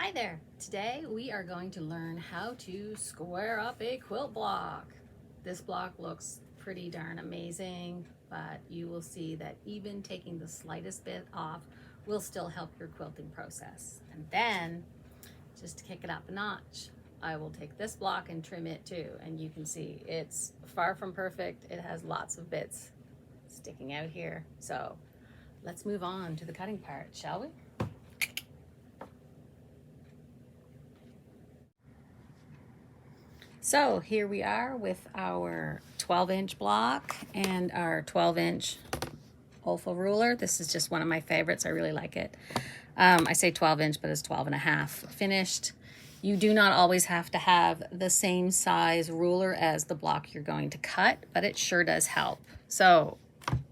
Hi there. Today we are going to learn how to square up a quilt block. This block looks pretty darn amazing, but you will see that even taking the slightest bit off will still help your quilting process. And then, just to kick it up a notch, I will take this block and trim it too, and you can see it's far from perfect. It has lots of bits sticking out here. So let's move on to the cutting part, shall we? So here we are with our 12-inch block and our 12-inch Olfa ruler. This is just one of my favorites. I really like it. I say 12-inch, but it's 12.5 finished. You do not always have to have the same size ruler as the block you're going to cut, but it sure does help. So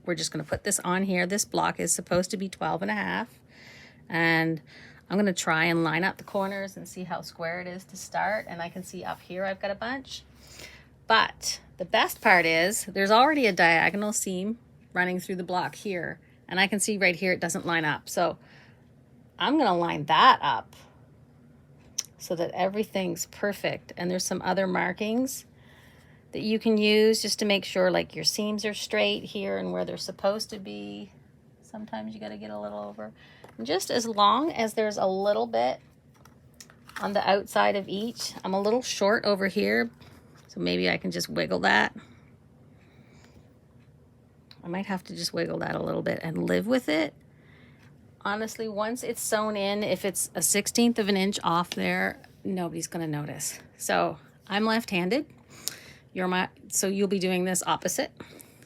we're just going to put this on here. This block is supposed to be 12.5, and I'm going to try and line up the corners and see how square it is to start. And I can see up here I've got a bunch. But the best part is there's already a diagonal seam running through the block here. And I can see right here it doesn't line up. So I'm going to line that up so that everything's perfect. And there's some other markings that you can use just to make sure like your seams are straight here and where they're supposed to be. Sometimes you got to get a little over. Just as long as there's a little bit on the outside of each. I'm a little short over here, so maybe I can just wiggle that. I might have to just wiggle that a little bit and live with it. Honestly, once it's sewn in, if it's a 1/16 of an inch off there, nobody's going to notice. So I'm left-handed. So you'll be doing this opposite.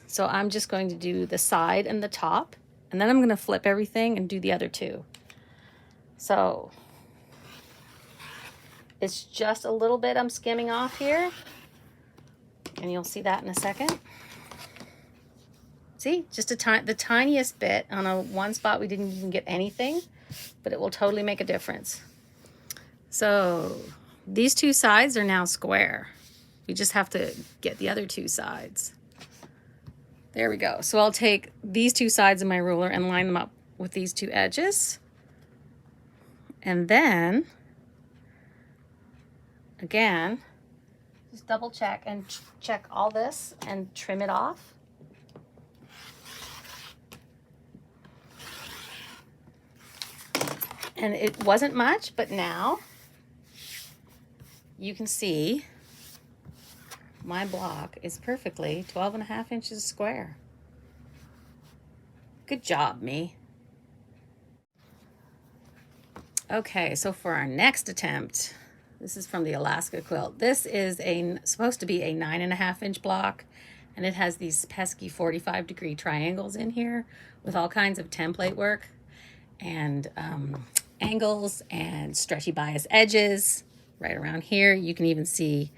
So I'm just going to do the side and the top. And then I'm going to flip everything and do the other two. So it's just a little bit I'm skimming off here. And you'll see that in a second. See, just the tiniest bit on one spot we didn't even get anything, but it will totally make a difference. So these two sides are now square. We just have to get the other two sides. There we go. So I'll take these two sides of my ruler and line them up with these two edges. And then, again, just double check and check all this and trim it off. And it wasn't much, but now you can see my block is perfectly 12.5 inches square. Good job, me. Okay, so for our next attempt, this is from the Alaska quilt. This is supposed to be a 9.5 inch block, and it has these pesky 45-degree triangles in here with all kinds of template work and angles and stretchy bias edges right around here. You can even see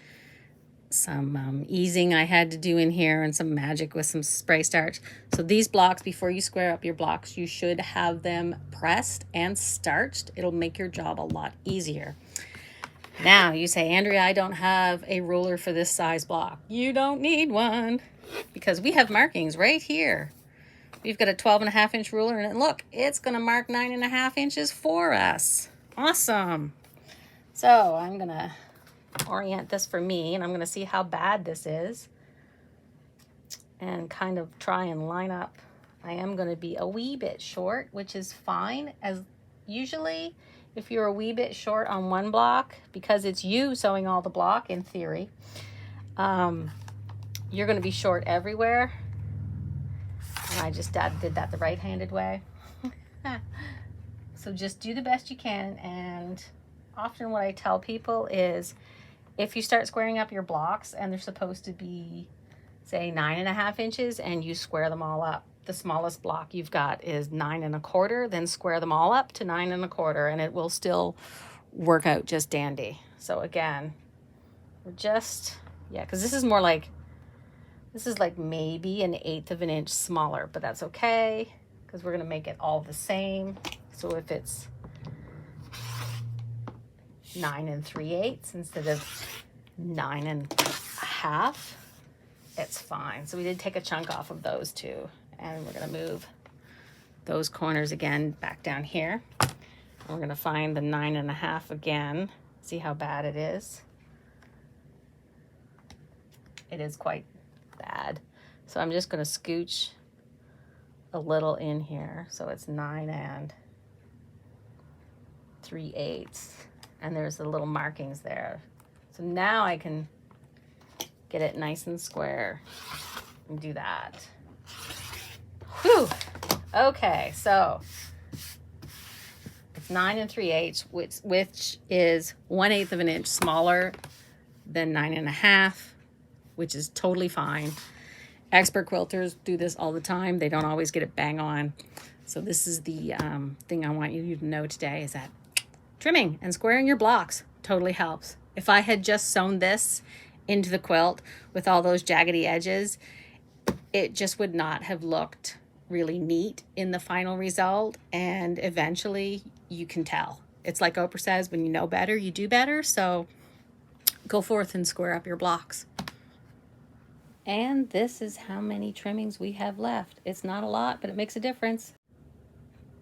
some easing I had to do in here and some magic with some spray starch. So these blocks, before you square up your blocks, you should have them pressed and starched. It'll make your job a lot easier. Now you say, Andrea, I don't have a ruler for this size block. You don't need one because we have markings right here. We've got a 12.5 inch ruler, and look, it's going to mark 9.5 inches for us. Awesome. So I'm going to orient this for me, and I'm going to see how bad this is and kind of try and line up. I am going to be a wee bit short, which is fine, as usually if you're a wee bit short on one block, because it's you sewing all the block in theory, you're going to be short everywhere. And I just did that the right-handed way. So just do the best you can. And often what I tell people is, if you start squaring up your blocks and they're supposed to be, say, 9.5 inches, and you square them all up, the smallest block you've got is 9.25, then square them all up to 9.25, and it will still work out just dandy. So again, we're just, because this is like maybe 1/8 of an inch smaller, but that's okay because we're going to make it all the same. So if it's 9 3/8 instead of 9.5, it's fine. So we did take a chunk off of those two, and we're going to move those corners again back down here. We're gonna find the 9.5 again. See how bad it is. It is quite bad. So I'm just gonna scooch a little in here. So it's 9 3/8. And there's the little markings there. So now I can get it nice and square and do that. Whew. Okay, so it's 9 3/8, which is 1/8 of an inch smaller than 9.5, which is totally fine. Expert quilters do this all the time. They don't always get it bang on. So this is the thing I want you to know today, is that trimming and squaring your blocks totally helps. If I had just sewn this into the quilt with all those jaggedy edges, it just would not have looked really neat in the final result. And eventually you can tell. It's like Oprah says, when you know better, you do better. So go forth and square up your blocks. And this is how many trimmings we have left. It's not a lot, but it makes a difference.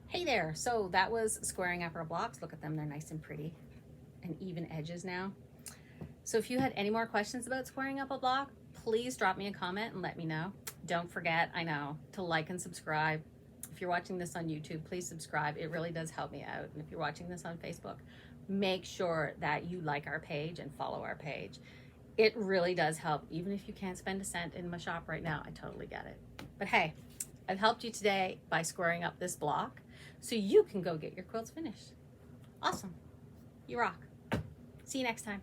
Hey there, so that was squaring up our blocks. Look at them, they're nice and pretty and even edges now. So if you had any more questions about squaring up a block, please drop me a comment and let me know. Don't forget, I know, to like and subscribe. If you're watching this on YouTube, please subscribe. It really does help me out. And if you're watching this on Facebook, make sure that you like our page and follow our page. It really does help. Even if you can't spend a cent in my shop right now, I totally get it. But hey, I've helped you today by squaring up this block so you can go get your quilts finished. Awesome. You rock. See you next time.